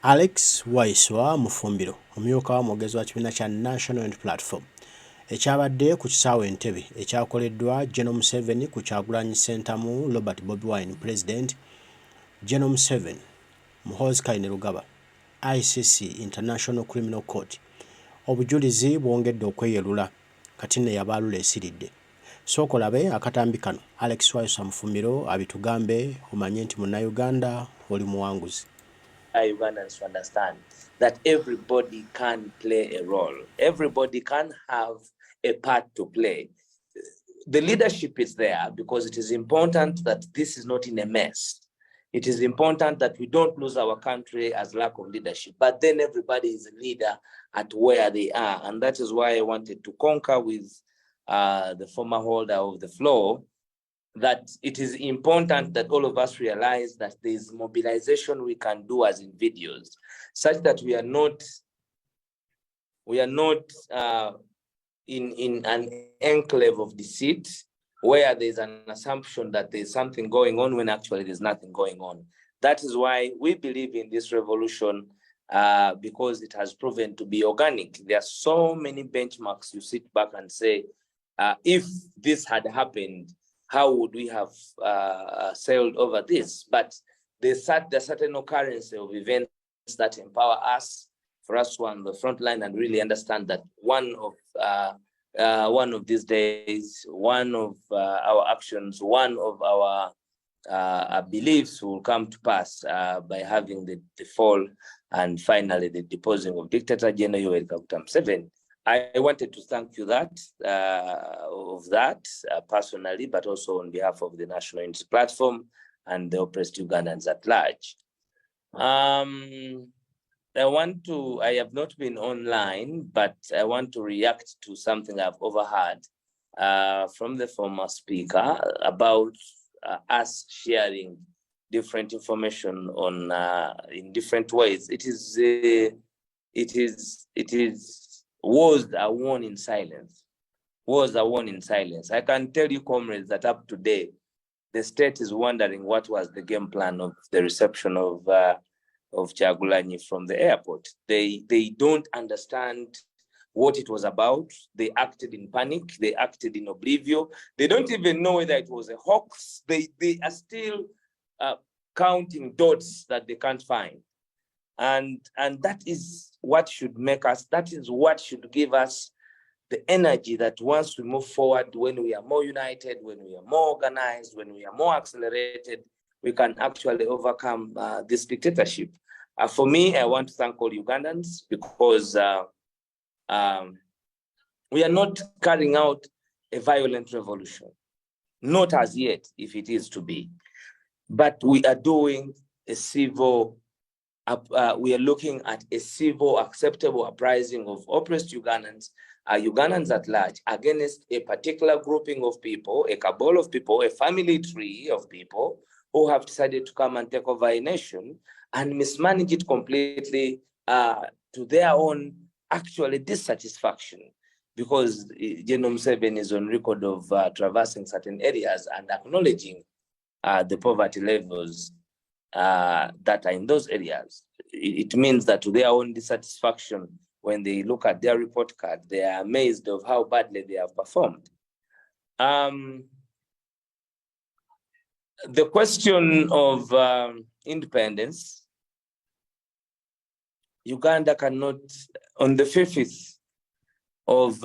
Alex Waiswa Mufumbiro, omumyuka w'omwogezi wa kibiina kya National Unity Platform. Ekyabadde ku kisaawe Entebbe ekyakoleddwa General Museveni ku Kyagulanyi Center mu Robert Bobi Wine President, General Museveni, Muhoozi Kainerugaba, ICC International Criminal Court. Obujulizi bwongedde okweyelula kati ne yabaalula esiridde. Sooka olabe akatambi kano. Alex Waiswa Mufumbiro abitugambe omanye nti Munnayuganda oli muwanguzi. Ugandans to understand that everybody can play a role. Everybody can have a part to play. The leadership is there because it is important that this is not in a mess. It is important that we don't lose our country as lack of leadership, but then everybody is a leader at where they are. And that is why I wanted to concur with the former holder of the floor that it is important that all of us realize that there is mobilization we can do as individuals, such that we are not in an enclave of deceit where there's an assumption that there's something going on when actually there's nothing going on. That is why we believe in this revolution because it has proven to be organic. There are so many benchmarks you sit back and say, if this had happened, how would we have sailed over this? But there's a certain occurrence of events that empower us, for us to on the front line and really understand that one of these days, one of our actions, one of our beliefs will come to pass by having the fall and finally the deposing of Dictator General Yoweri Kaguta Museveni. I wanted to thank you personally, but also on behalf of the National Unity Platform and the oppressed Ugandans at large. I have not been online, but I want to react to something I've overheard from the former speaker about us sharing different information on in different ways. It was a warning in silence. I can tell you, comrades, that up to date, the state is wondering what was the game plan of the reception of Kyagulanyi from the airport. They don't understand what it was about. They acted in panic. They acted in oblivion. They don't even know whether it was a hoax. They are still counting dots that they can't find. And that is what should make us, that is what should give us the energy that once we move forward, when we are more united, when we are more organized, when we are more accelerated, we can actually overcome this dictatorship. For me, I want to thank all Ugandans because we are not carrying out a violent revolution, not as yet, if it is to be, but we are doing a civil we are looking at a civil, acceptable uprising of oppressed Ugandans, Ugandans at large, against a particular grouping of people, a cabal of people, a family tree of people who have decided to come and take over a nation and mismanage it completely to their own actually dissatisfaction. Because General Museveni is on record of traversing certain areas and acknowledging the poverty levels that are in those areas. It means that to their own dissatisfaction, when they look at their report card, they are amazed of how badly they have performed. The question of independence, Uganda cannot, on the 5th of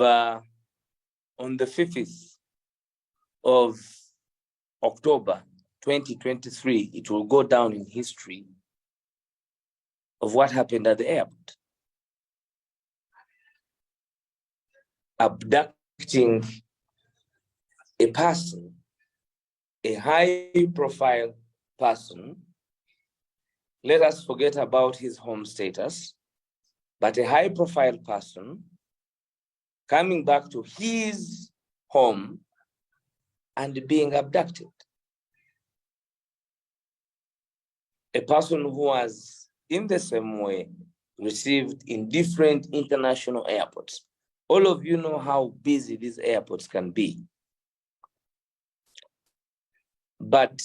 October 2023, it will go down in history of what happened at the airport. Abducting a person, a high-profile person, let us forget about his home status, but a high-profile person coming back to his home and being abducted. A person who was, in the same way, received in different international airports. All of you know how busy these airports can be. But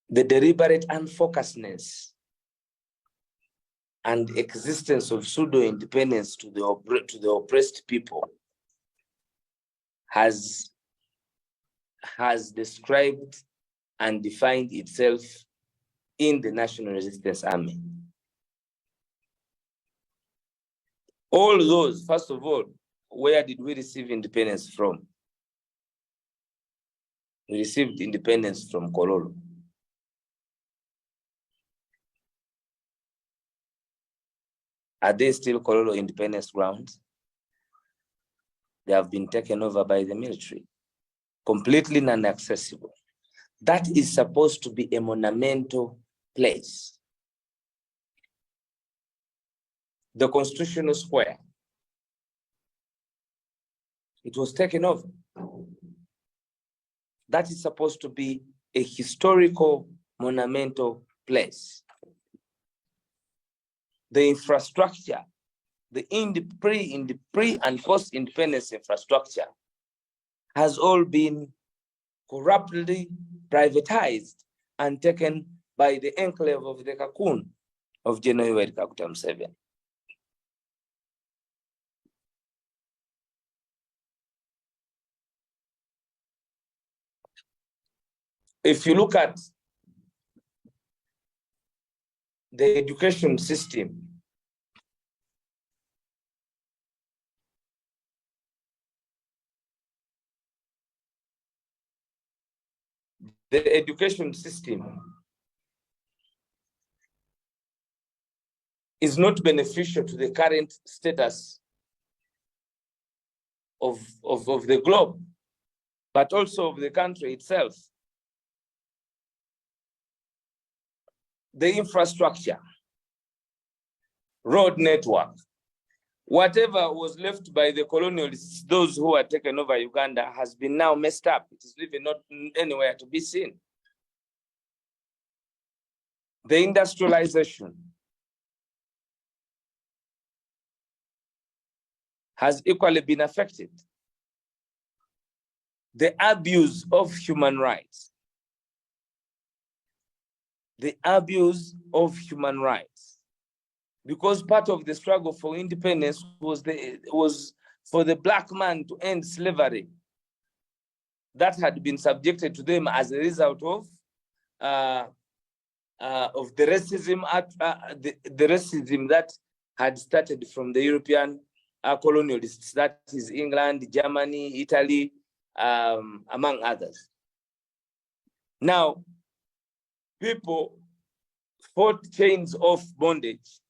the deliberate unfocusedness and existence of pseudo-independence to the oppressed people has described and defined itself in the National Resistance Army. All those, first of all, where did we receive independence from? We received independence from Kololo. Are they still Kololo independence grounds? They have been taken over by the military, completely non-accessible. That is supposed to be a monumental place. The Constitutional Square, it was taken over. That is supposed to be a historical, monumental place. The infrastructure, the pre and post-independence infrastructure has all been corruptly privatized and taken by the enclave of the cocoon of Nyonyi Okwekalakaasa Mateeka. If you look at the education system, the education system is not beneficial to the current status of the globe, but also of the country itself. The infrastructure, road network, whatever was left by the colonialists, those who had taken over Uganda, has been now messed up. It is even not anywhere to be seen. The industrialization has equally been affected. The abuse of human rights. The abuse of human rights. Because part of the struggle for independence was for the black man to end slavery that had been subjected to them as a result of the racism, the racism that had started from the European colonialists, that is England, Germany, Italy, among others. Now, people fought chains of bondage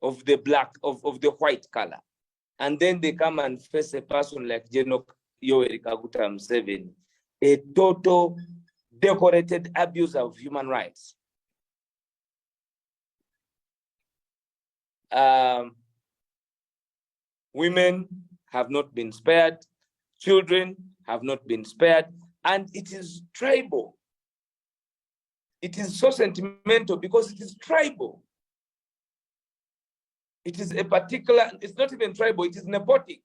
of the black, of the white color. And then they come and face a person like Nyonyi Okwekalakaasa Mateeka, a total decorated abuse of human rights. Women have not been spared, children have not been spared, and it is tribal. It is so sentimental because it is tribal. It is a particular, it's not even tribal, it is nepotic.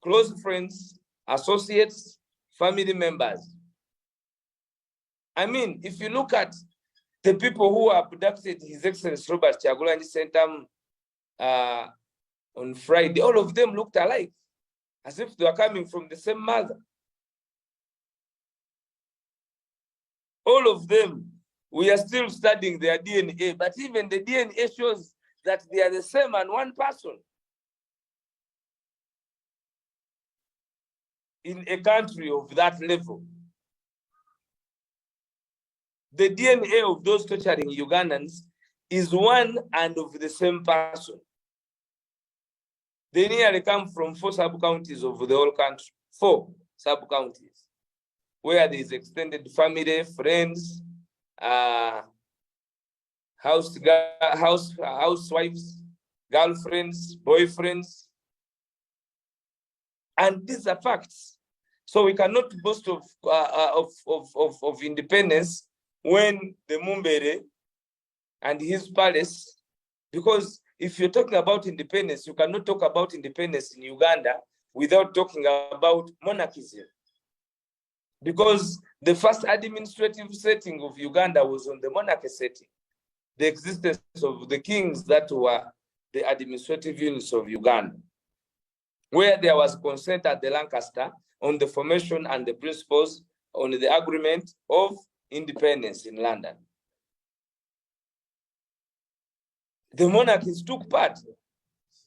Close friends, associates, family members. I mean, if you look at the people who abducted His Excellency Robert Kyagulanyi Ssentamu on Friday, all of them looked alike, as if they were coming from the same mother. All of them, we are still studying their DNA, but even the DNA shows that they are the same and one person. In a country of that level, the DNA of those torturing Ugandans is one and of the same person. They nearly come from 4 sub-counties of the whole country, 4 sub-counties, where there is extended family, friends, housewives, girlfriends, boyfriends. And these are facts. So we cannot boast of independence when the Mumbere and his palace, because if you're talking about independence, you cannot talk about independence in Uganda without talking about monarchism. Because the first administrative setting of Uganda was on the monarchy setting. the existence of the kings that were the administrative units of Uganda, where there was consent at the Lancaster on the formation and the principles on the agreement of independence in London. The monarchies took part.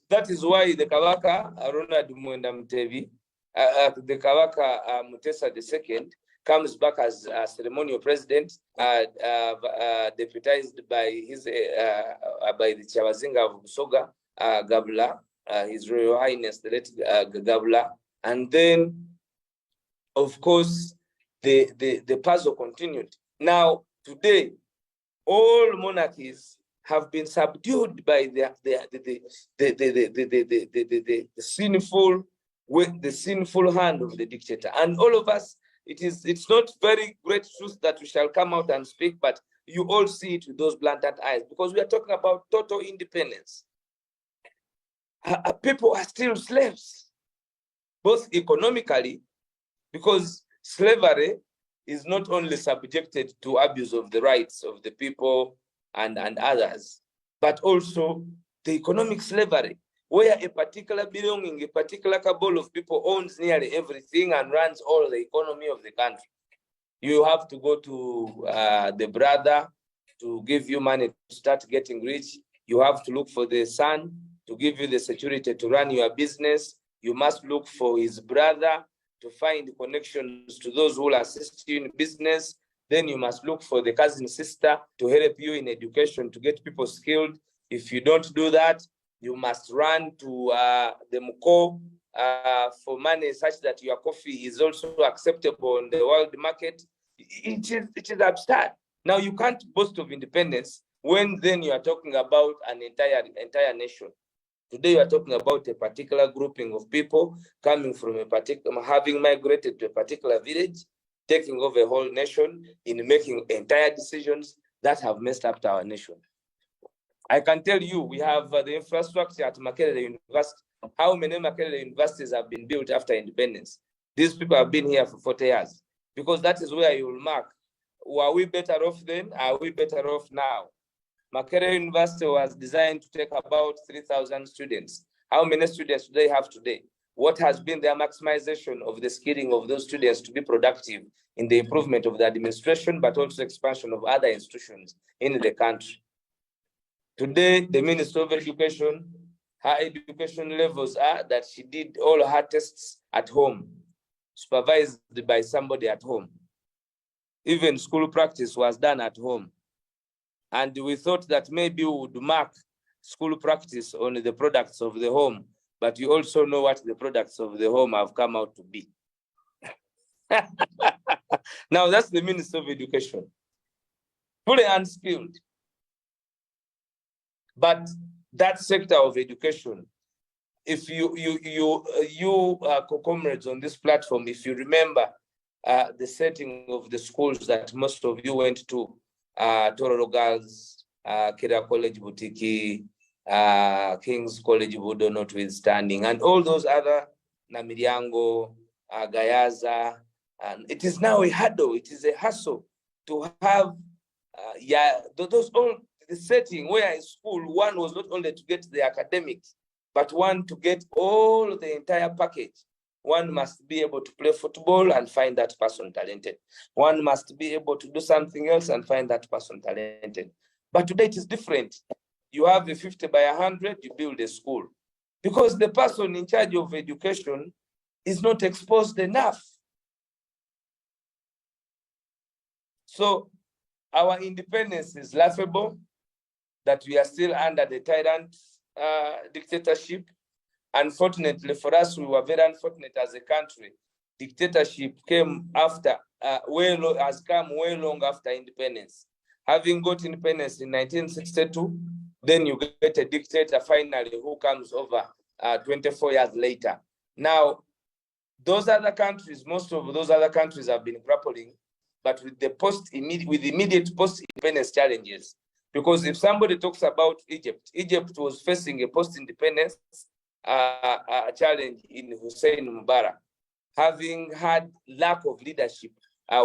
That is why the Kabaka, Ronald Mwenda Mutebi, the Kabaka Mutesa II, comes back as a ceremonial president, deputized by by the Chawazinga of Busoga, Gabula, His Royal Highness the late Gabula, and then, of course, the puzzle continued. Now, today, all monarchies have been subdued by the sinful hand of the dictator, and all of us. It's not very great truth that we shall come out and speak, but you all see it with those blatant eyes, because we are talking about total independence. People are still slaves, both economically, because slavery is not only subjected to abuse of the rights of the people and others, but also the economic slavery, where a particular belonging, a particular cabal of people owns nearly everything and runs all the economy of the country. You have to go to the brother to give you money to start getting rich. You have to look for the son to give you the security to run your business. You must look for his brother to find connections to those who will assist you in business. Then you must look for the cousin sister to help you in education, to get people skilled. If you don't do that, you must run to the Muko for money such that your coffee is also acceptable in the world market. It is absurd. Now, you can't boast of independence when then you are talking about an entire nation. Today, you are talking about a particular grouping of people coming from a particular, having migrated to a particular village, taking over a whole nation in making entire decisions that have messed up our nation. I can tell you, we have the infrastructure at Makerere University. How many Makerere universities have been built after independence? These people have been here for 40 years, because that is where you will mark, were we better off then? Are we better off now? Makerere University was designed to take about 3,000 students. How many students do they have today? What has been their maximization of the skilling of those students to be productive in the improvement of the administration, but also expansion of other institutions in the country? Today, the Minister of Education, her education levels are that she did all her tests at home, supervised by somebody at home. Even school practice was done at home. And we thought that maybe we would mark school practice on the products of the home, but you also know what the products of the home have come out to be. Now, that's the Minister of Education, fully unskilled. But that sector of education, if you comrades on this platform, if you remember the setting of the schools that most of you went to, Tororo Girls, Kira College Butiki, King's College Budo notwithstanding, and all those other, Namiriango, Gayaza, and it is now a hurdle, it is a hassle to have, those all, the setting where in school, one was not only to get the academics, but one to get all the entire package. One must be able to play football and find that person talented. One must be able to do something else and find that person talented. But today it is different. You have a 50 by 100, you build a school. Because the person in charge of education is not exposed enough. So our independence is laughable, that we are still under the tyrant dictatorship. Unfortunately for us, we were very unfortunate as a country. Dictatorship came after, has come way long after independence. Having got independence in 1962, then you get a dictator finally who comes over 24 years later. Now, those other countries, most of those other countries have been grappling, but with the immediate post-independence challenges. Because if somebody talks about Egypt, Egypt was facing a post-independence challenge in Hussein Mubarak, having had lack of leadership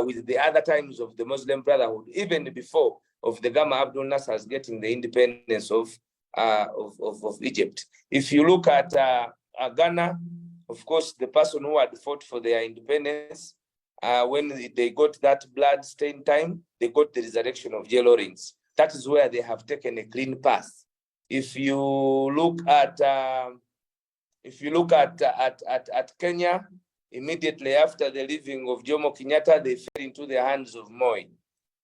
with the other times of the Muslim Brotherhood, even before the Gamal Abdel Nasser's getting the independence of Egypt. If you look at Ghana, of course, the person who had fought for their independence, when they got that blood-stained time, they got the resurrection of yellow rings. That is where they have taken a clean path. If you look at Kenya, immediately after the leaving of Jomo Kenyatta, they fell into the hands of Moi.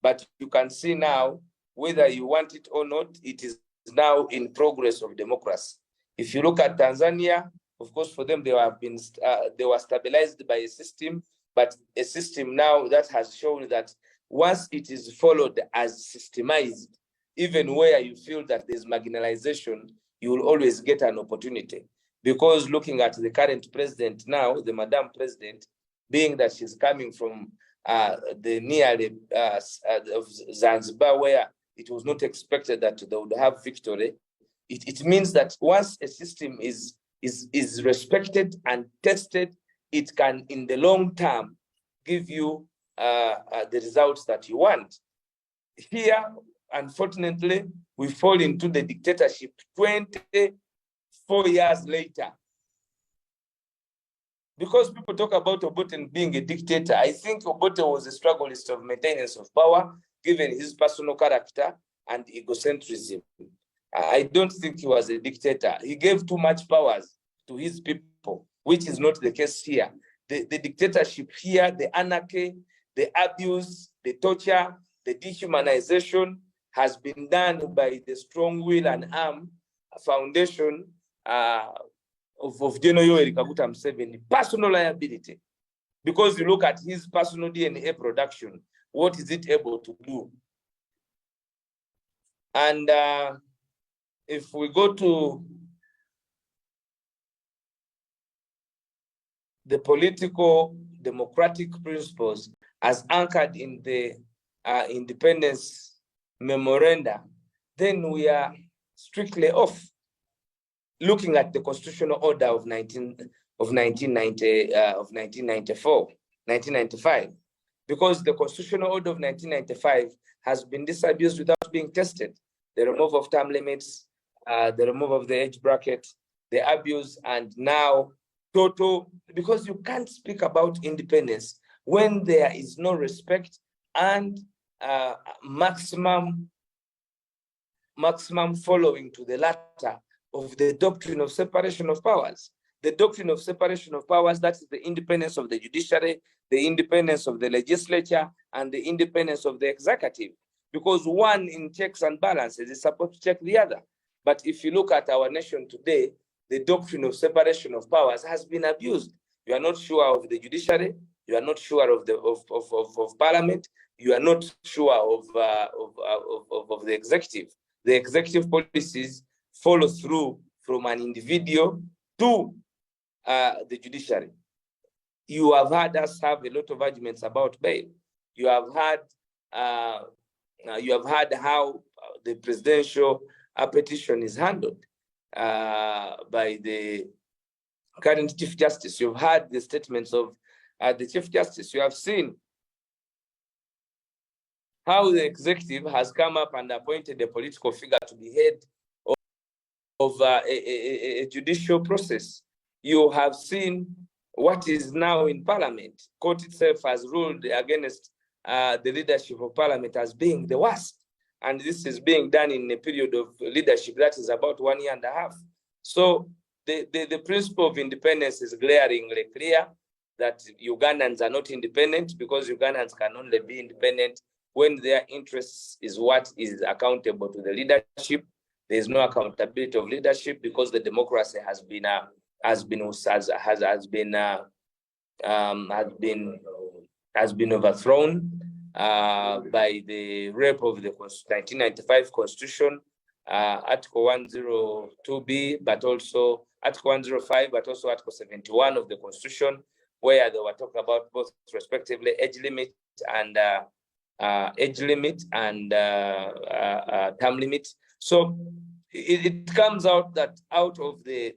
But you can see now, whether you want it or not, it is now in progress of democracy. If you look at Tanzania, of course, for them, they were stabilized by a system, but a system now that has shown that once it is followed as systemized, even where you feel that there's marginalization, you will always get an opportunity. Because looking at the current president now, the Madam President, being that she's coming from the nearly of Zanzibar, where it was not expected that they would have victory, it means that once a system is respected and tested, it can, in the long term, give you the results that you want. Here, unfortunately, we fall into the dictatorship 24 years later. Because people talk about Obote being a dictator, I think Obote was a strugglist of maintenance of power, given his personal character and egocentrism. I don't think he was a dictator. He gave too much powers to his people, which is not the case here. The dictatorship here, the anarchy, the abuse, the torture, the dehumanization has been done by the strong will and arm foundation of General Yoweri Kaguta Museveni, personal liability. Because you look at his personal DNA production, what is it able to do? And if we go to the political democratic principles as anchored in the independence memoranda, then we are strictly off. Looking at the constitutional order of 1995, because the constitutional order of 1995 has been disabused without being tested. The removal of term limits, the removal of the age bracket, the abuse, and now total, because you can't speak about independence when there is no respect and maximum following to the latter of the doctrine of separation of powers. The doctrine of separation of powers, that is the independence of the judiciary, the independence of the legislature, and the independence of the executive. Because one in checks and balances is supposed to check the other. But if you look at our nation today, the doctrine of separation of powers has been abused. You are not sure of the judiciary, you are not sure of the parliament, you are not sure of the executive. The executive policies follow through from an individual to the judiciary. You have had us have a lot of arguments about bail. You have had how the presidential petition is handled by the current Chief Justice. You've had the statements of the Chief Justice. You have seen how the executive has come up and appointed a political figure to be head of a judicial process. You have seen what is now in Parliament. Court itself has ruled against the leadership of Parliament as being the worst. And this is being done in a period of leadership that is about 1.5 years. So the principle of independence is glaringly clear that Ugandans are not independent, because Ugandans can only be independent when their interests is what is accountable to the leadership. There is no accountability of leadership because the democracy has been overthrown by the rape of the 1995 Constitution, Article 102B, but also Article 105, but also Article 71 of the Constitution, where they were talking about both respectively age limit and term limit. So it comes out that out of the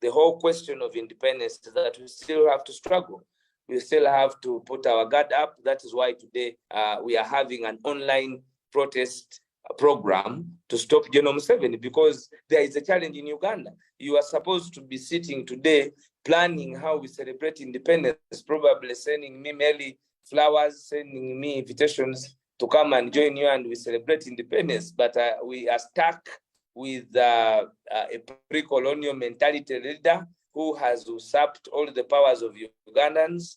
whole question of independence, that we still have to struggle. We still have to put our guard up. That is why today we are having an online protest program to stop General Museveni, because there is a challenge in Uganda. You are supposed to be sitting today planning how we celebrate independence, probably sending me merely flowers, sending me invitations to come and join you and we celebrate independence. But we are stuck with a pre-colonial mentality leader who has usurped all the powers of Ugandans,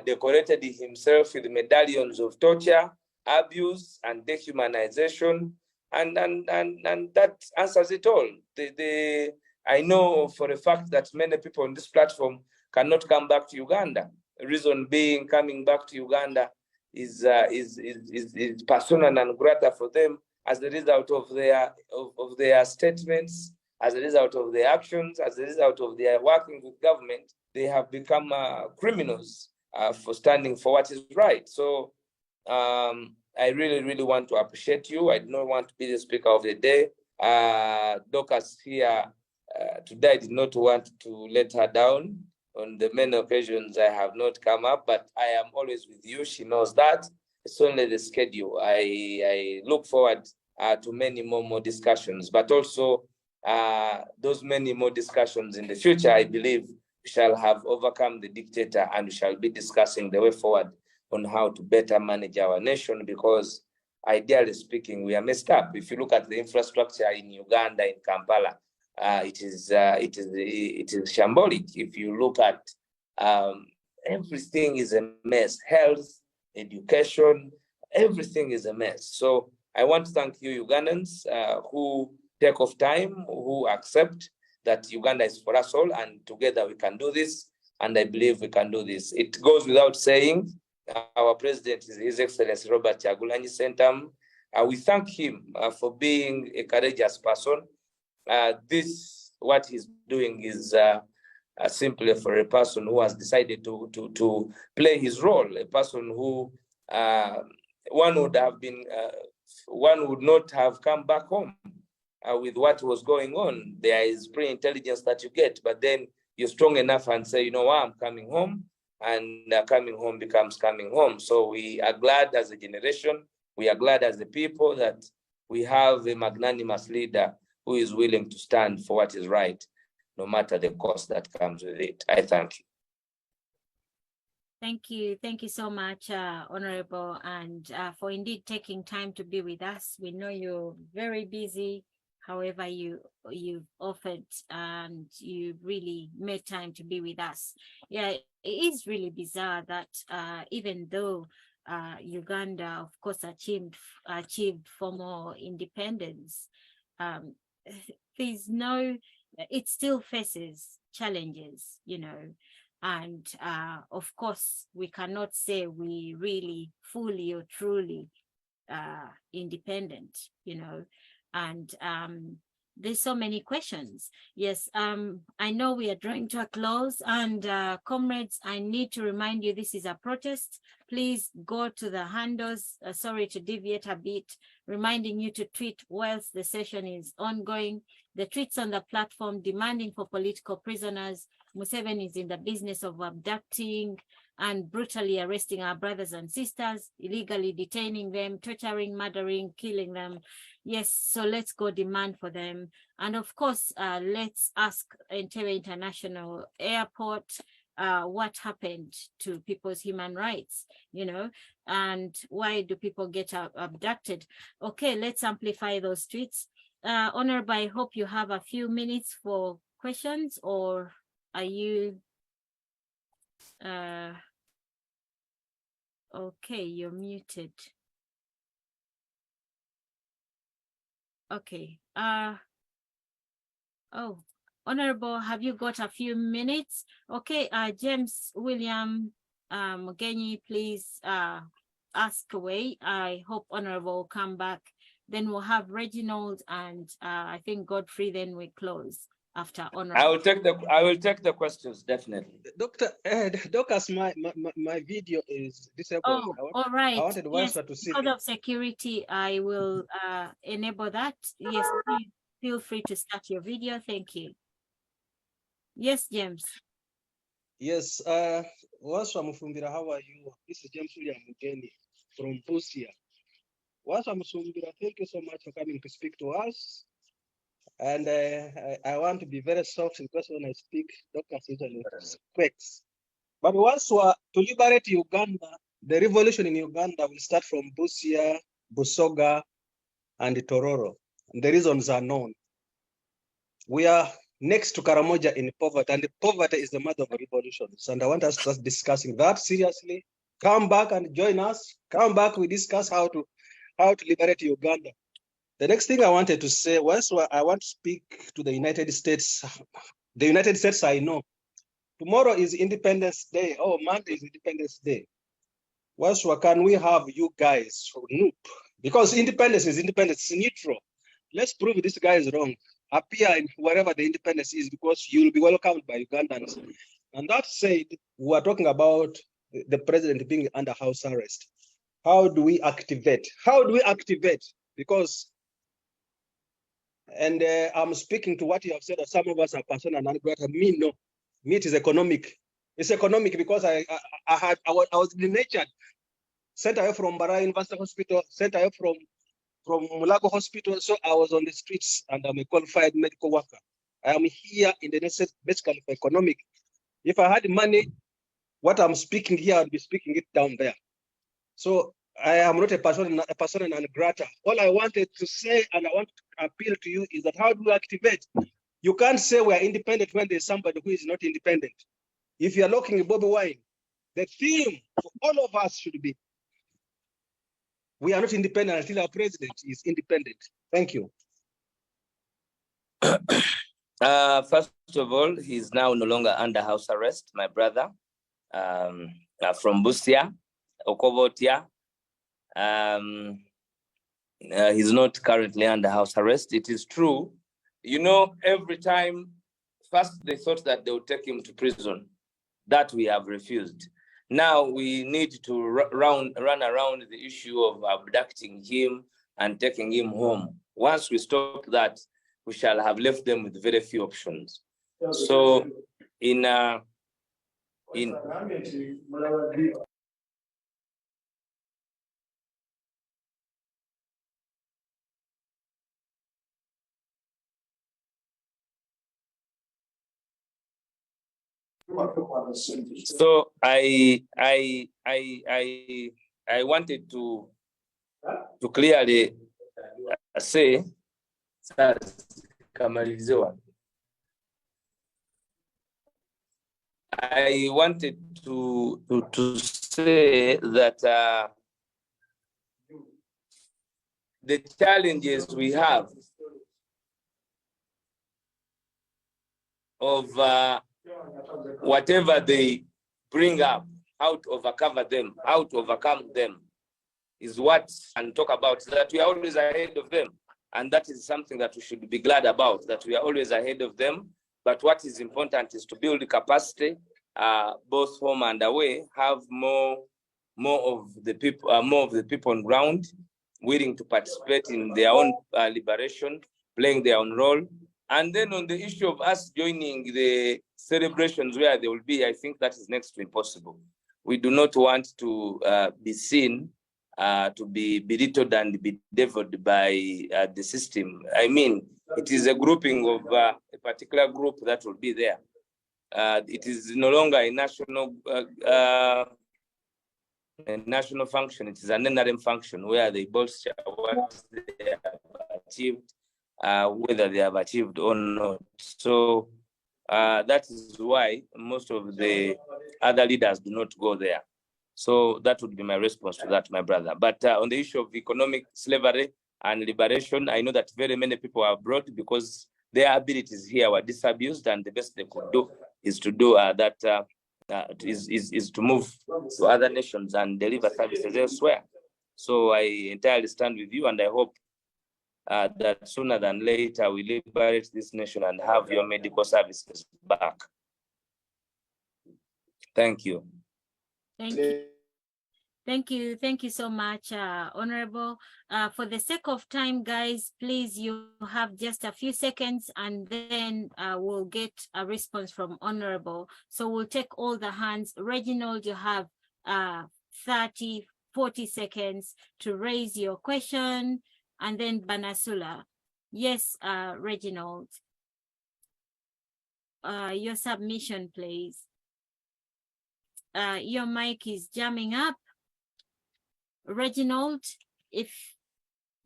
decorated himself with medallions of torture, abuse, and dehumanization, and that answers it all. I know for a fact that many people on this platform cannot come back to Uganda. The reason being, coming back to Uganda is persona non grata for them as a result of their statements, as a result of their actions, as a result of their working with government. They have become criminals for standing for what is right. So I really want to appreciate you. I do not want to be the speaker of the day. Dorcas here today, I did not want to let her down. On the many occasions I have not come up, but I am always with you. She knows that. It's only the schedule. I look forward to many more discussions, but also those many more discussions in the future, I believe we shall have overcome the dictator and we shall be discussing the way forward on how to better manage our nation, because ideally speaking, we are messed up. If you look at the infrastructure in Uganda, in Kampala, it is shambolic. If you look at everything is a mess. Health, education, everything is a mess. So I want to thank you Ugandans who take off time, who accept that Uganda is for us all, and together we can do this, and I believe we can do this. It goes without saying, our president is His Excellency Robert Kyagulanyi Ssentamu. We thank him for being a courageous person. What he's doing is simply for a person who has decided to play his role, a person who one would not have come back home with what was going on. There is pre-intelligence that you get, but then you're strong enough and say, you know what, I'm coming home, and coming home becomes coming home. So we are glad as a generation, we are glad as a people that we have a magnanimous leader who is willing to stand for what is right, no matter the cost that comes with it. I thank you. Thank you. Thank you so much, Honorable, and for indeed taking time to be with us. We know you're very busy. However, you've offered and you really made time to be with us. Yeah, it is really bizarre that even though Uganda, of course, achieved formal independence, it still faces challenges, you know. And of course, we cannot say we really fully or truly independent, you know. And there's so many questions. Yes, I know we are drawing to a close, and comrades, I need to remind you this is a protest. Please go to the handles, sorry to deviate a bit, reminding you to tweet whilst the session is ongoing. The tweets on the platform demanding for political prisoners. Museveni is in the business of abducting and brutally arresting our brothers and sisters, illegally detaining them, torturing, murdering, killing them. Yes, so let's go demand for them. And of course, let's ask Entebbe International Airport what happened to people's human rights, you know, and why do people get abducted? Okay, let's amplify those tweets. Honorable, I hope you have a few minutes for questions, or are you okay, you're muted. Okay. Oh, Honorable, have you got a few minutes? Okay, James William Mugenyi, please ask away. I hope Honorable will come back. Then we'll have Reginald and I think Godfrey, then we close after Honorable. I will take the questions, definitely. Dr. Docus, my video is disabled. Oh, all right. I wanted yes, to see because of security, I will enable that. Yes, please feel free to start your video. Thank you. Yes, James. Yes, Waswa Mufumbira, how are you? This is James William Mugeni from Busia. Thank you so much for coming to speak to us. And I want to be very soft because when I speak, doctors usually quakes. But once to liberate Uganda, the revolution in Uganda will start from Busia, Busoga, and Tororo. And the reasons are known. We are next to Karamoja in poverty, and poverty is the mother of revolutions. And I want us to start discussing that seriously. Come back and join us. Come back, we discuss how to liberate Uganda. The next thing I wanted to say was I want to speak to the United States. The United States, I know. Tomorrow is Independence Day. Oh, Monday is Independence Day. Can we have you guys, because independence is independence, it's neutral. Let's prove this guy is wrong. Appear in wherever the independence is, because you'll be welcomed by Ugandans. And that said, we are talking about the president being under house arrest. How do we activate? Because, and I'm speaking to what you have said, that some of us are persona non grata. Me, no. Me, it is economic. It's economic because I was denatured, sent away from Bara University Hospital, sent away from Mulago Hospital. So I was on the streets, and I'm a qualified medical worker. I am here in the necessary, basically for economic. If I had money, what I'm speaking here, I'd be speaking it down there. So I am not a persona non grata. All I wanted to say, and I want to appeal to you, is that how do we activate? You can't say we are independent when there's somebody who is not independent. If you are looking at Bobi Wine, the theme for all of us should be, we are not independent until our president is independent. Thank you. First of all, he's now no longer under house arrest, my brother, from Busia, Okwatira. He's not currently under house arrest. It is true. You know, every time, first they thought that they would take him to prison. That we have refused. Now we need to run around the issue of abducting him and taking him home. Once we stop that, we shall have left them with very few options. So So I wanted to clearly say I wanted to say that the challenges we have of whatever they bring up, how to overcome them, is what and talk about, that we are always ahead of them. And that is something that we should be glad about, that we are always ahead of them. But what is important is to build capacity, both home and away, have more of the people on ground willing to participate in their own liberation, playing their own role. And then on the issue of us joining the celebrations where they will be, I think that is next to impossible. We do not want to be seen to be belittled and bedeviled by the system. I mean, it is a grouping of a particular group that will be there. It is no longer a national function. It is an NRM function where they bolster what they have achieved, whether they have achieved or not. So that is why most of the other leaders do not go there. So that would be my response to that, my brother. But on the issue of economic slavery and liberation, I know that very many people are brought because their abilities here were disabused, and the best they could do is to do is to move to other nations and deliver services elsewhere. So I entirely stand with you, and I hope that sooner than later we liberate this nation and have your medical services back. Thank you. Thank you. Thank you so much, Honorable. For the sake of time, guys, please, you have just a few seconds, and then we'll get a response from Honorable. So we'll take all the hands. Reginald, you have 30 40 seconds to raise your question. And then Banasula. Yes, Reginald. Your submission, please. Your mic is jamming up. Reginald,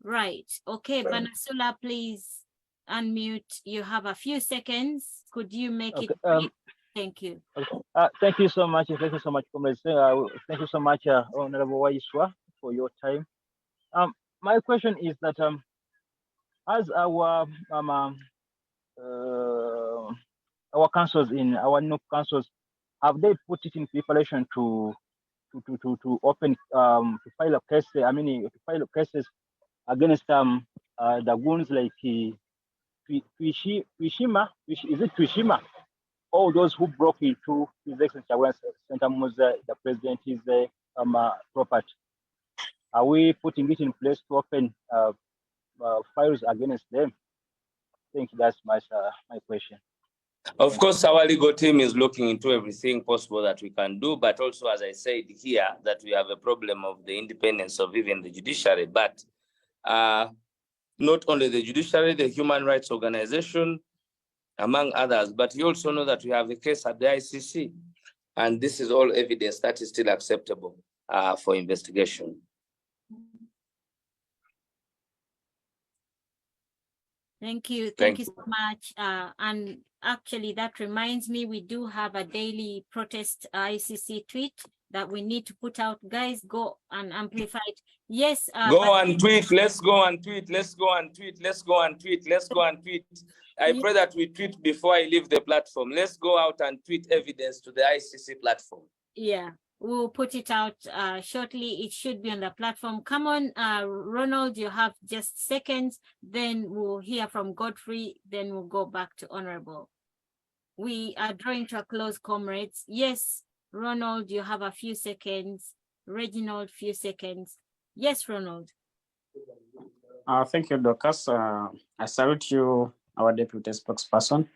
right. Okay, Banasula, please unmute. You have a few seconds. Could you make it brief? Thank you. Okay. Thank you so much. Thank you so much, comrades. Thank you so much, Honorable Waiswa, for your time. My question is that as our councils our new councils, have they put it in preparation to open to file cases against the goons like Twishima? All those who broke into His Excellency the President's property. Are we putting it in place to open files against them? I think that's my question. Of course, our legal team is looking into everything possible that we can do, but also, as I said here, that we have a problem of the independence of even the judiciary, but not only the judiciary, the human rights organization, among others, but you also know that we have a case at the ICC, and this is all evidence that is still acceptable for investigation. Thank you. Thank you so much. And actually, that reminds me, we do have a daily protest ICC tweet that we need to put out. Guys, go and amplify it. Yes. Go and tweet. Let's go and tweet. Let's go and tweet. Let's go and tweet. Let's go and tweet. I pray that we tweet before I leave the platform. Let's go out and tweet evidence to the ICC platform. Yeah, we'll put it out shortly. It should be on the platform. Come on, Ronald, you have just seconds. Then we'll hear from Godfrey. Then we'll go back to Honorable. We are drawing to a close, comrades. Yes, Ronald, you have a few seconds. Reginald, few seconds. Yes, Ronald. Thank you, Dorcas. I salute you, our deputy spokesperson.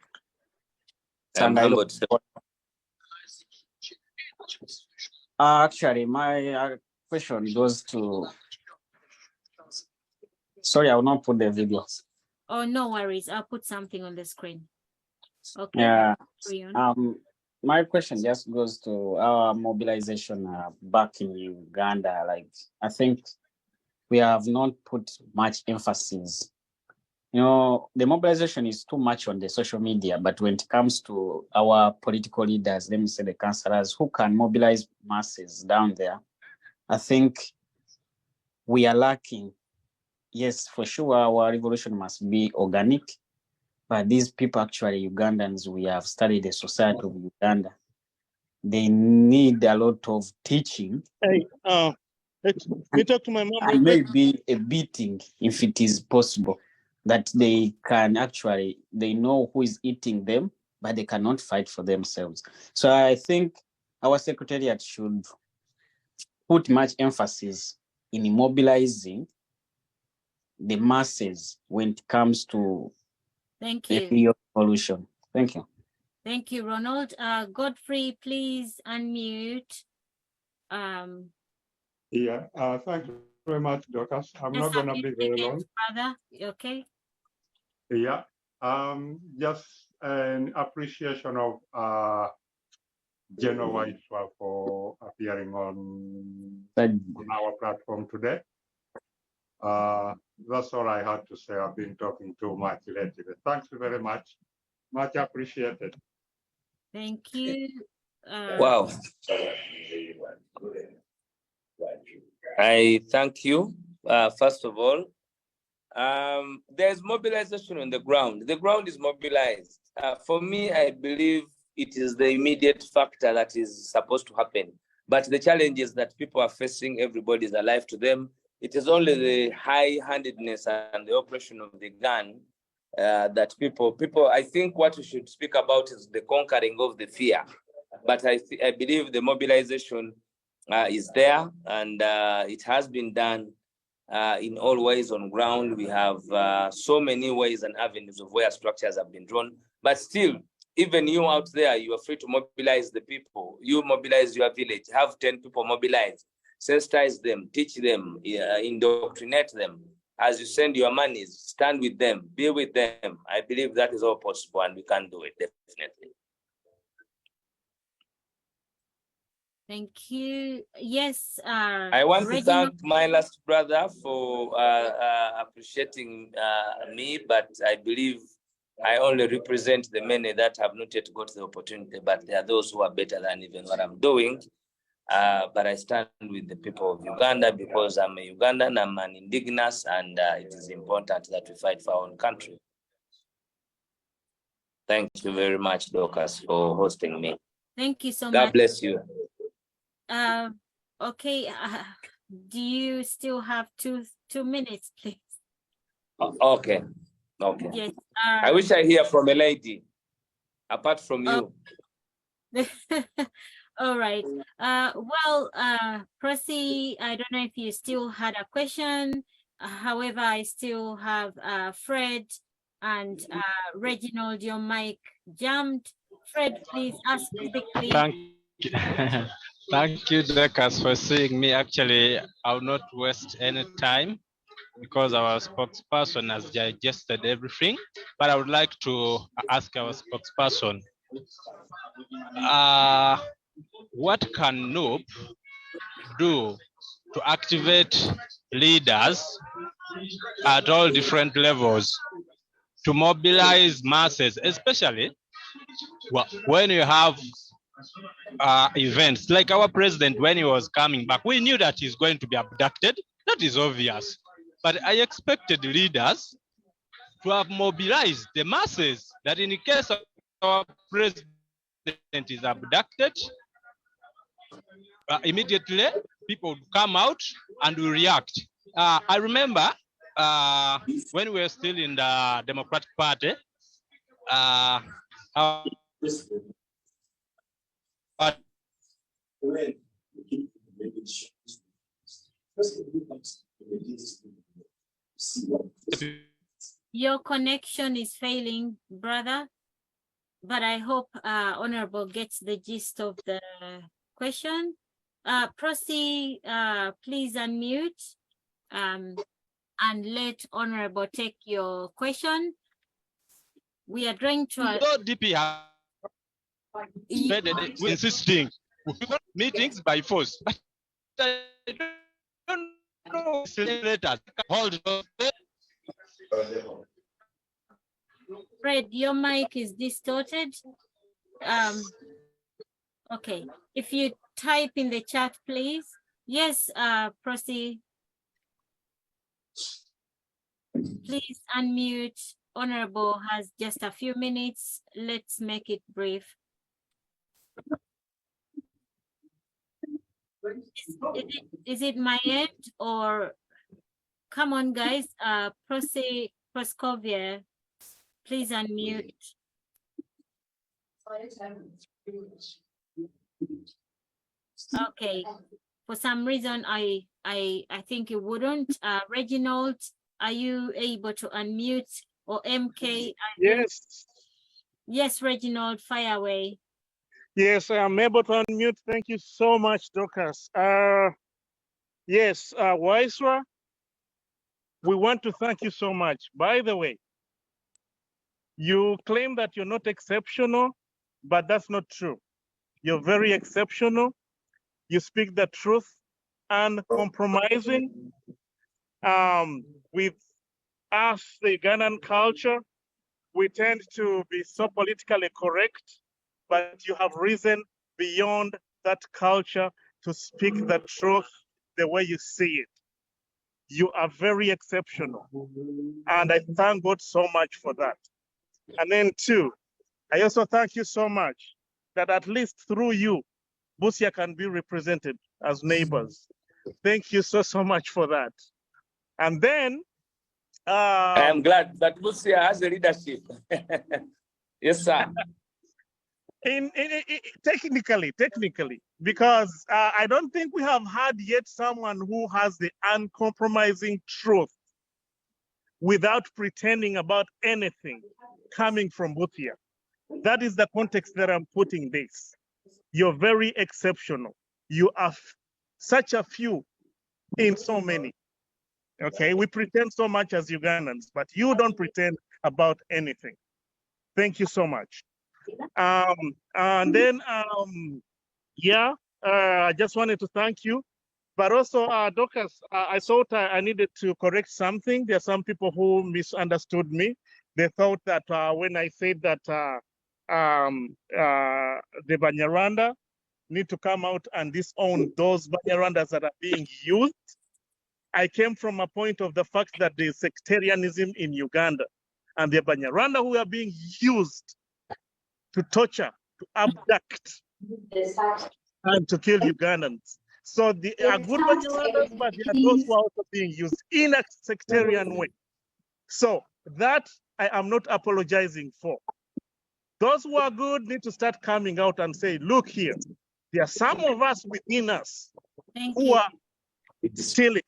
Actually, my question goes to. Sorry, I will not put the video. Oh, no worries. I'll put something on the screen. Okay. Yeah. My question just goes to our mobilization back in Uganda. Like, I think we have not put much emphasis. You know, the mobilization is too much on the social media, but when it comes to our political leaders, let me say the councillors who can mobilize masses down there, I think we are lacking. Yes, for sure, our revolution must be organic, but these people, actually Ugandans, we have studied the society of Uganda. They need a lot of teaching. Hey, you talk to my mom. And maybe a beating, if it is possible, that they can actually, they know who is eating them, but they cannot fight for themselves. So I think our secretariat should put much emphasis in mobilizing the masses when it comes to the revolution. Thank you. Thank you, Ronald. Godfrey, please unmute. Yeah, thank you very much, Dorcas. I'm not going to be very long. Brother, okay? Yeah, just an appreciation of General Waiswa for appearing on our platform today. That's all I had to say. I've been talking too much lately. Thanks very much. Much appreciated. Thank you. Wow. I thank you. First of all, there's mobilization on the ground. The ground is mobilized. For me, I believe it is the immediate factor that is supposed to happen. But the challenge is that people are facing, everybody is alive to them. It is only the high-handedness and the operation of the gun that people, I think what we should speak about is the conquering of the fear. But I believe the mobilization is there, and it has been done in all ways on ground. We have so many ways and avenues of where structures have been drawn. But still, even you out there, you are free to mobilize the people. You mobilize your village, have 10 people mobilized. sensitize them, teach them, indoctrinate them. As you send your monies, stand with them, be with them. I believe that is all possible and we can do it, definitely. Thank you. Yes. I want to thank my last brother for appreciating me, but I believe I only represent the many that have not yet got the opportunity, but there are those who are better than even what I'm doing. But I stand with the people of Uganda because I'm a Ugandan, I'm an indigenous, and it is important that we fight for our own country. Thank you very much, Dorcas, for hosting me. Thank you so much. God bless you. Okay. Do you still have two minutes, please? Okay. Okay. Yes. I wish I hear from a lady, apart from you. All right. Well, Procy, I don't know if you still had a question. However, I still have Fred and Reginald. Your mic jammed. Fred, please ask quickly. Thank you, Dorcas, for seeing me. Actually, I will not waste any time because our spokesperson has digested everything. But I would like to ask our spokesperson, what can NUP do to activate leaders at all different levels to mobilize masses, especially when you have events like our president, when he was coming back, we knew that he's going to be abducted. That is obvious. But I expected leaders to have mobilized the masses that in case our president is abducted, immediately people would come out and will react. I remember when we were still in the Democratic Party, your connection is failing, brother, but I hope Honorable gets the gist of the question. Procy, please unmute and let Honorable take your question. We are going to DP insisting meetings by force. But I don't know. Hold on. Fred, your mic is distorted. Okay, if you type in the chat, please. Yes, Procy. Please unmute. Honorable has just a few minutes. Let's make it brief. Is it my end or come on, guys? Procy Proskovia, please unmute. Okay, for some reason I think it wouldn't. Reginald, are you able to unmute, or MK? Yes. Yes, Reginald, fire away. Yes, I am able to unmute. Thank you so much, Dorcas. Yes, Waiswa, we want to thank you so much. By the way, you claim that you're not exceptional, but that's not true. You're very exceptional. You speak the truth, uncompromising. With us, the Ugandan culture, we tend to be so politically correct, but you have risen beyond that culture to speak the truth the way you see it. You are very exceptional. And I thank God so much for that. And then two, I also thank you so much that at least through you, Busia can be represented as neighbors. Thank you so much for that. And then I am glad that Busia has the leadership. Yes, sir. Technically, because I don't think we have had yet someone who has the uncompromising truth without pretending about anything coming from Busia. That is the context that I'm putting this. You're very exceptional. You are such a few in so many. Okay, we pretend so much as Ugandans, but you don't pretend about anything. Thank you so much. And then, I just wanted to thank you. But also, Dorcas, I thought I needed to correct something. There are some people who misunderstood me. They thought that when I said that the Banyarwanda need to come out and disown those Banyarandas that are being used, I came from a point of the fact that there's sectarianism in Uganda. And the Banyarwanda who are being used to torture, to abduct, and to kill Ugandans. So there are good Banyarwandas, but there are those who are also being used in a sectarian way. So that I am not apologizing for. Those who are good need to start coming out and say, look here, there are some of us within us who are stealing,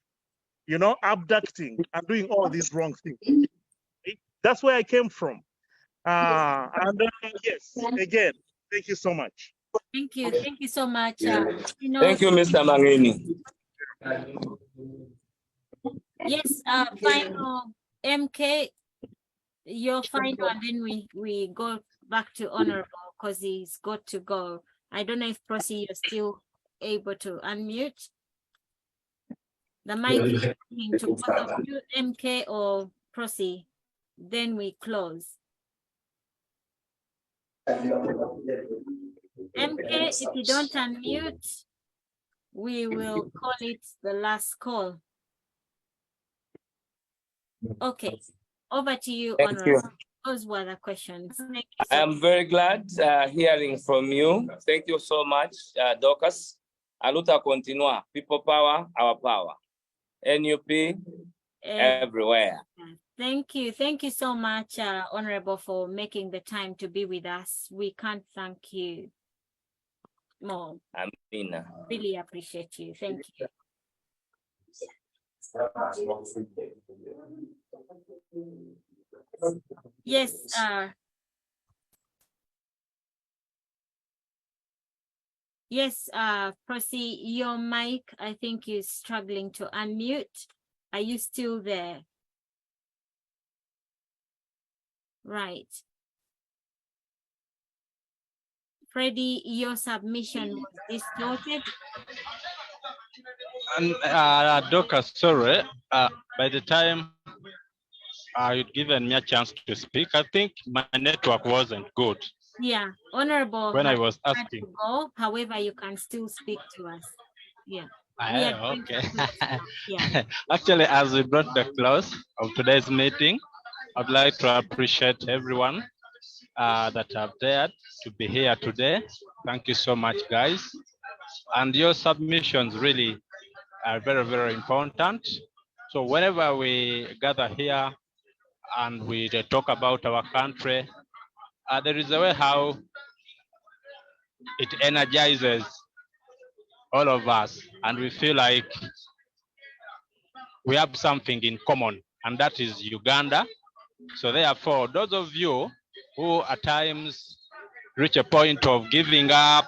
abducting and doing all these wrong things. That's where I came from. Yes, again, thank you so much. Thank you so much. Thank you, Mr. Mangeni. Yes, final MK, your final, and then we go back to Honorable because he's got to go. I don't know if Prosi, you're still able to unmute. The mic is coming to both of you, MK or Prosi. Then we close. MK, if you don't unmute, we will call it the last call. Okay, over to you, Honorable. Those were the questions. Thank you so I'm very glad hearing from you. Thank you so much, Dorcas. Aluta continua. People power, our power. NUP, everywhere. Thank you so much, Honorable, for making the time to be with us. We can't thank you more. Amina. Really appreciate you. Thank you. Yes. Yes, Prosi, your mic, I think, is struggling to unmute. Are you still there? Right. Freddie, your submission was distorted. And Dorcas, sorry, by the time you'd given me a chance to speak, I think my network wasn't good. Yeah, Honorable. When I was asking. To go, however, you can still speak to us. Yeah. Okay. Yeah. Actually, as we brought the close of today's meeting, I'd like to appreciate everyone that have dared to be here today. Thank you so much, guys. And your submissions really are very, very important. So whenever we gather here and we talk about our country, there is a way how it energizes all of us, and we feel like we have something in common, and that is Uganda. So therefore, those of you who at times reach a point of giving up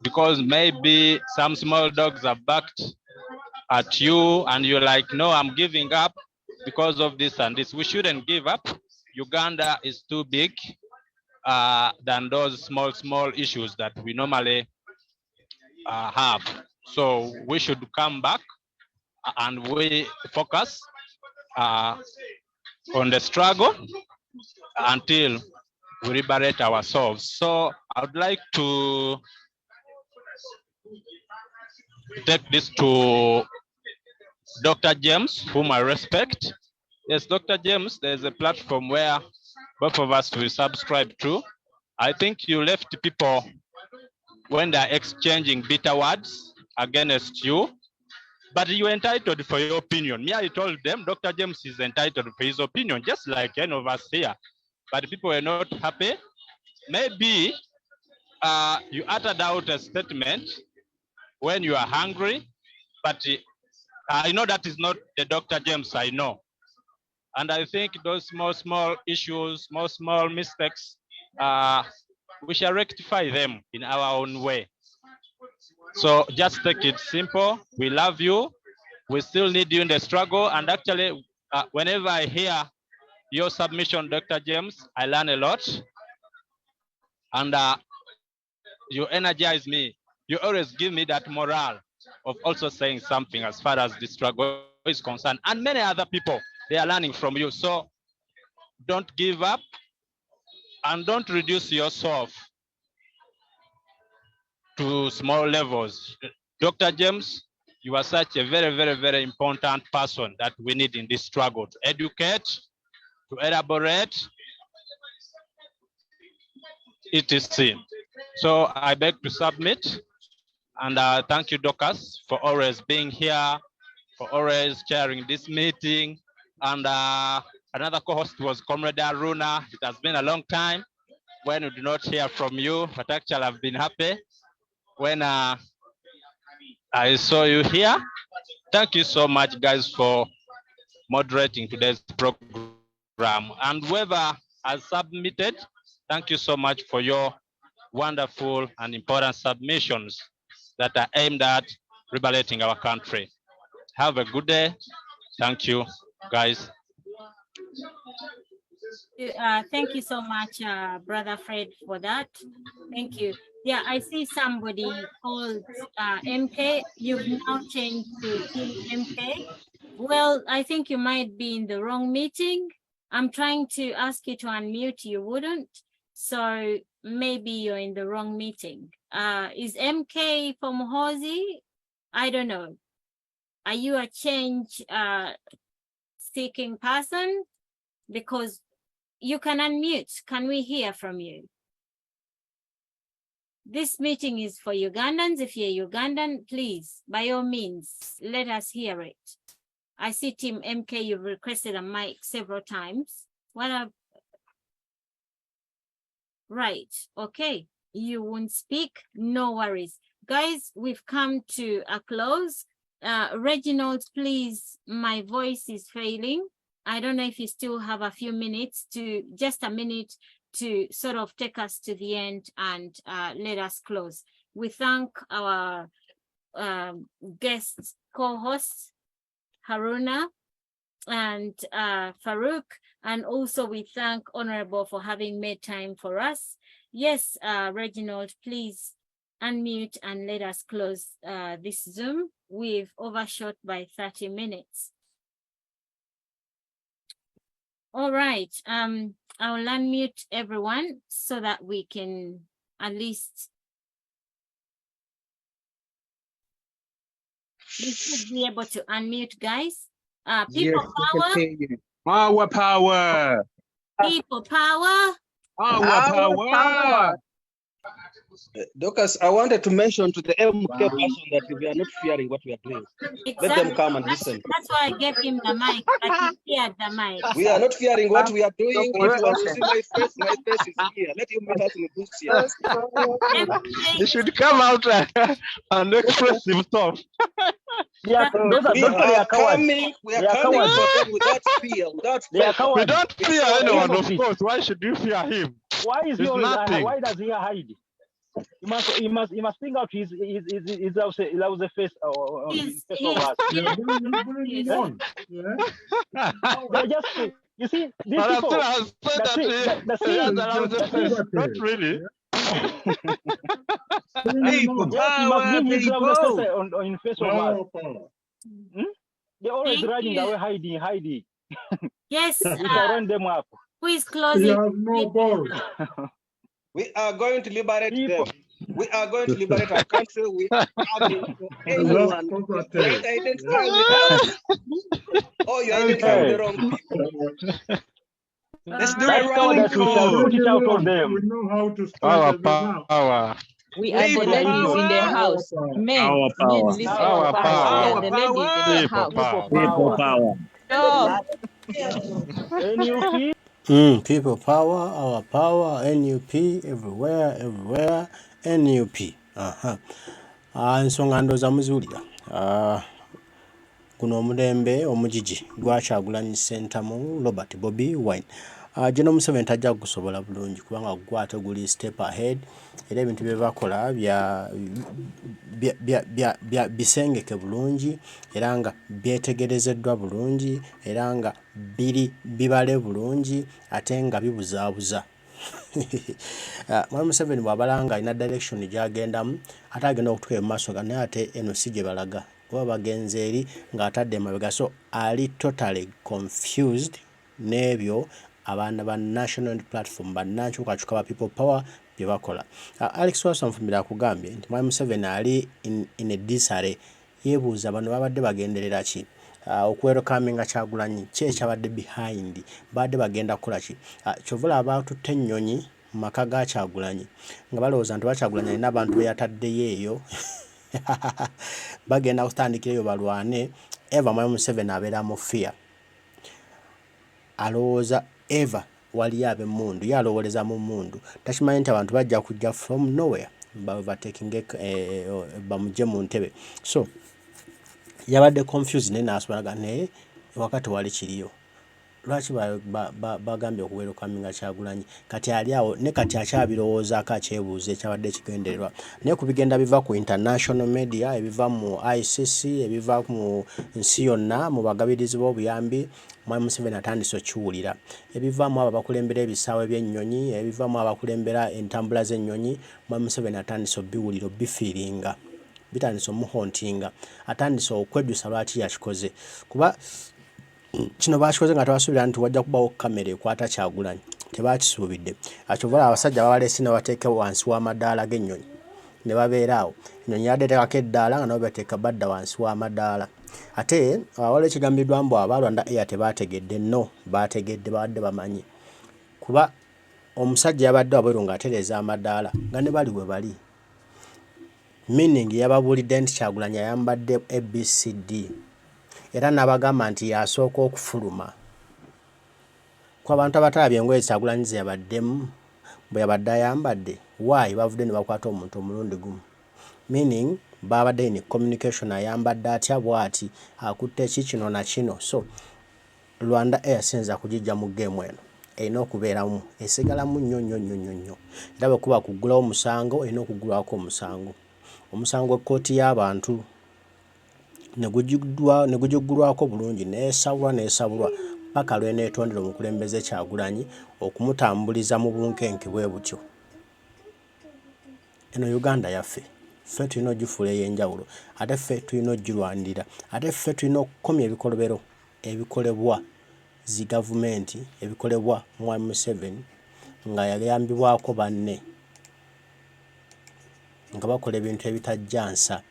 because maybe some small dogs are barked at you and you're like, no, I'm giving up because of this and this. We shouldn't give up. Uganda is too big than those small issues that we normally have. So we should come back and we focus on the struggle until we liberate ourselves. So I would like to take this to Dr. James, whom I respect. Yes, Dr. James, there's a platform where both of us will subscribe to. I think you left people when they're exchanging bitter words against you, but you're entitled for your opinion. Me, I told them Dr. James is entitled for his opinion, just like any of us here. But people were not happy. Maybe you uttered out a statement when you are hungry, but I know that is not the Dr. James I know. And I think those small issues, small mistakes, we shall rectify them in our own way. So just take it simple. We love you. We still need you in the struggle. And actually, whenever I hear your submission, Dr. James, I learn a lot. And you energize me. You always give me that morale of also saying something as far as the struggle is concerned. And many other people, they are learning from you. So don't give up and don't reduce yourself to small levels. Dr. James, you are such a very, very, very important person that we need in this struggle to educate, to elaborate, etc. So I beg to submit, and thank you, Docus, for always being here, for always chairing this meeting. And another co-host was Comrade Aruna. It has been a long time when we do not hear from you, but actually I've been happy when I saw you here. Thank you so much, guys, for moderating today's program. And whoever has submitted, thank you so much for your wonderful and important submissions that are aimed at liberating our country. Have a good day. Thank you, guys. Thank you so much, Brother Fred, for that. Thank you. Yeah, I see somebody called MK. You've now changed to Team MK. Well, I think you might be in the wrong meeting. I'm trying to ask you to unmute, you wouldn't. So maybe you're in the wrong meeting. Is MK from Hosi? I don't know. Are you a change seeking person? Because you can unmute. Can we hear from you? This meeting is for Ugandans. If you're Ugandan, please, by all means, let us hear it. I see Team MK, you've requested a mic several times. Right, okay. You won't speak, no worries. Guys, we've come to a close. Reginald, please, my voice is failing. I don't know if you still have a few minutes just a minute to sort of take us to the end and let us close. We thank our guest co-hosts, Haruna and Farouk, and also we thank Honorable for having made time for us. Yes, Reginald, please unmute and let us close this Zoom. We've overshot by 30 minutes. All right, I'll unmute everyone so that we can at least, we should be able to unmute, guys. People power. Power, power. People power. Power, power. Docus, I wanted to mention to the MK person that we are not fearing what we are doing. Exactly. Let them come and listen. That's why I gave him the mic, but he feared the mic. We are not fearing what we are doing. If you want to see my face is here. Let him meet us in the bush. They should come out and express themselves. Yeah, we are coming without fear. We don't fear anyone, of course. Why should you fear him? Why is he always, why does he hide? He must think out his face of us. They're just, you see, these people, not really. On face of us. They're always running away, hiding. Yes. Run them up. Who is closing? No ball. We are going to liberate them. We are going to liberate our country. We are coming for anyone who identify with us. Oh, you identify with the wrong people. Let's do it right. Put it out on them. We know how to start Power. We are the ladies in the house. Men, listen. Power. We are the ladies in the house. People power. NUP. People power, our power, NUP, everywhere, NUP. Ensonga ndoza muzulira. Guno omulembe omujiji gwa Kyagulanyi Center mu Robert Bobi Wine. General Museveni tajja kusobola bulungi kubanga gwate guli step ahead era ebintu bye bakola bya bisengeke bulungi era nga byetegerezeddwa bulungi era nga bibale bulungi ate nga bibuzaabuza. Mwami Museveni bw'abalanga alina direction gy'agendamu ate agenda okutuuka mu maaso naye ate eno si gye balaga kuba bagenze eri ng'atadde emabega, so ali totally confused n'ebyo abaana ba National Platform bannankyukakyuka ba People Power bye bakola. Alex Wasa Nfumbira akugambye nti Mwami Museveni ali in a disarray. Yeebuuza bano babadde bagenderera ki? Okwerokaminga Kyagulanyi ki ekyabadde behind, badde bagenda kukola ki? Kyovula abatutte ennyonyi mu maka ga Kyagulanyi nga balowooza nti Kyagulanyi alina abantu be yataddeyo eyo bagenda kutandikirayo balwane. Eva Mwami Museveni abeera mu fear, alowooza Eva waliyo ab'emmundu, ye alowooleza mu mmundu, takimanyi nti abantu bajja kujja from nowhere bamugye mu ntebe. So yabadde confused naye n'asobola naye wakati wali kiriyo. Lwaki bagambye okuwerokaminga Kyagulanyi? Kati ali awo ne kati akyabirowoozaako akyebuuza ekyabadde ekigendererwa. Naye ku bigenda biva ku international media, ebiva mu ICC, ebiva mu nsi yonna, mu bagabirizi b'obuyambi, Mwami Museveni atandise okiwulira. Ebivaamu abo abakulembera ebisaawe by'ennyonyi, ebivaamu abakulembera entambula z'ennyonyi, Mwami Museveni atandise obiwulira obifiiringa, bitandise omuhontinga, atandise okwejjusa lwaki yakikoze. Kuba kino bakikoze nga tebasuubira nti wajja kubawo kamera ekwata Kyagulanyi, tebakisuubidde. Akyovola abasajja babaleese ne bateeka wansi w'amadaala g'ennyonyi ne babeera awo. Ennyonyi yadde eteekako eddaala nga nabo bateeka badda wansi w'amadaala. Ate waliwo ekigambiddwa mbu abalwanda Air tebaategedde, no baategedde, babadde bamanyi. Kuba omusajja yabadde wabweru ng'atereeza amadaala nga ne bali we bali. Meaning yababuulidde nti Kyagulanyi ayambadde ABCD era n'abagamba nti yasooka okufuluma. Ku abantu abatalabye engoye Kyagulanyi ze yabaddemu bwe yabadde ayambadde, why bavudde ne bakwata omuntu omulundi gumu? Meaning babadde in communication, ayambadde atya bw'ati, akutte ki kino na kino. So Rwanda Air sinza kugijja mu game eno, erina okubeeramu, esigalamu nnyo. Era bwe kuba kuggulawo omusango erina okuggulwako omusango. Omusango ekkooti y'abantu ne gujuggulwako bulungi neesabulwa paka lw'eneetondera omukulembeze Kyagulanyi okumutambuliza mu bunkenke bwe butyo. Eno Uganda yaffe, ffe tulina ogifuula ey'enjawulo, ate ffe tulina ogirwanirira, ate ffe tulina okukomya ebikolobero ebikolebwa zi gavumenti, ebikolebwa Mwami Museveni nga yayambibwako banne nga bakola ebintu ebitajjansa,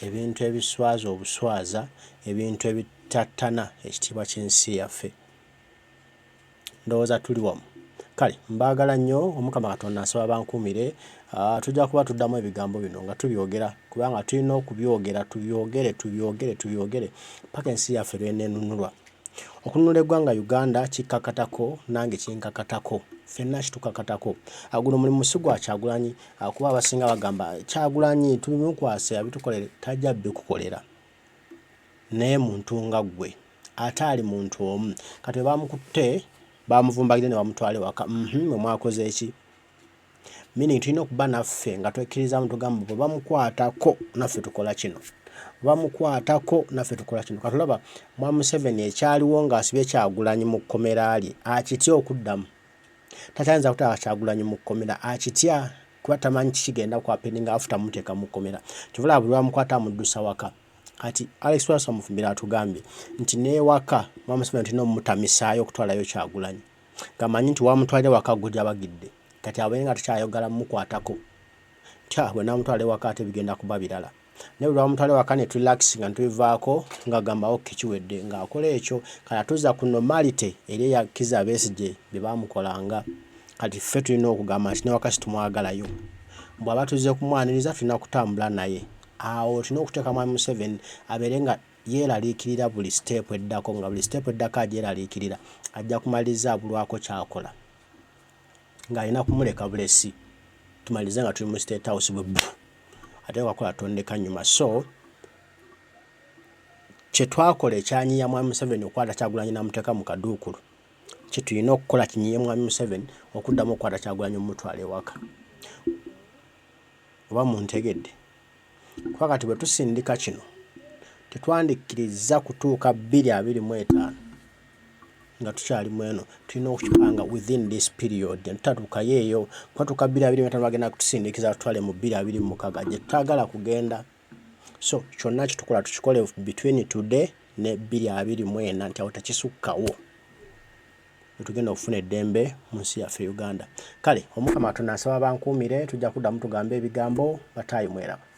ebintu ebiswaza obuswaza, ebintu ebitattana ekitiibwa ky'ensi yaffe. Ndowooza tuli wamu. Kale mbaagala nnyo, Omukama Katonda nsaba bankuumire. Tujja kuba tuddamu ebigambo bino nga tubyogera kubanga tulina okubyogera, tubyogere paka ensi yaffe lw'eneenunulwa. Okununula eggwanga Uganda kikkakatako, nange kinkakatako, ffenna kitukakatako. Guno mulimu si gwa Kyagulanyi, kuba abasinga bagamba Kyagulanyi tubimukwase abitukolere, tajja bikukolera. Naye muntu nga ggwe ate ali muntu omu, kati bwe bamukutte bamuvumbagire ne bamutwala ewaka, mwe mwakoze eki? Meaning tulina okuba naffe nga twekkirizamu tugamba bwe bamukwatako naffe tukola kino, bamukwatako naffe tukola kino. Katulaba Mwami Museveni ekyaliwo ng'asibye Kyagulanyi mu kkomera lye akitya okuddamu. Takyayinza kutaba Kyagulanyi mu kkomera, akitya kuba tamanyi kikigenda kwapeni nga afuta muteeka mu kkomera. Kyovula buli bamukwata amuddusa waka. Kati Alex Wasa Mufumbira atugambye nti n'ewaka Mwami Museveni tulina omutamisaayo okutwalayo Kyagulanyi. Gamanyi nti wamutwalire waka gwe gyabagidde. Kati abaye nga tukyayogala mumukwatako. Bwe namutwala ewaka ate bigenda kuba birala. Naye bwe bamutwala ewaka ne relax nga tubivaako nga gamba kiwedde ng'akola ekyo. Kati atuzza ku normality eri eya Kizza Besigye bye baamukolanga. Kati ffe tulina okugamba nti n'ewaka situmwagalayo. Bw'aba tuzze kumwaniriza tulina kutambula naye. Awo tulina okuteeka Mwami Museveni abeere nga yeeraliikirira buli step eddako, nga buli step eddako agyeraliikirira ajja kumaliriza abulwako kyakola. Ng'alina kumuleka bulesi tumalize nga tuli mu State House bwe bbu ate wakola tondeka nnyuma. So kye twakola ekyanyiya Mwami Museveni okwata Kyagulanyi n'amuteeka mu kaduukulu kye tulina okukola kinyiye mwami Museveni okuddamu okukwata Kyagulanyi omutwale ewaka. Oba muntegedde kuba kati bwe tusindika kino tetwandikkiriza kutuuka 2025 nga tukyali mweno, tulina okukipanga within this period. Tutatuukayo eyo kwatuuka 2025 bagenda kutusindikiza tutwale mu 2026 gye tutagala kugenda. So kyonna kitukola tukikole between today ne 2024 nti awo tekisukkawo tugenda okufuna eddembe mu nsi yaffe Uganda. Kale Omukama Katonda nsaba bankuumire, tujja kuddamu tugambe ebigambo bataayi mweraba.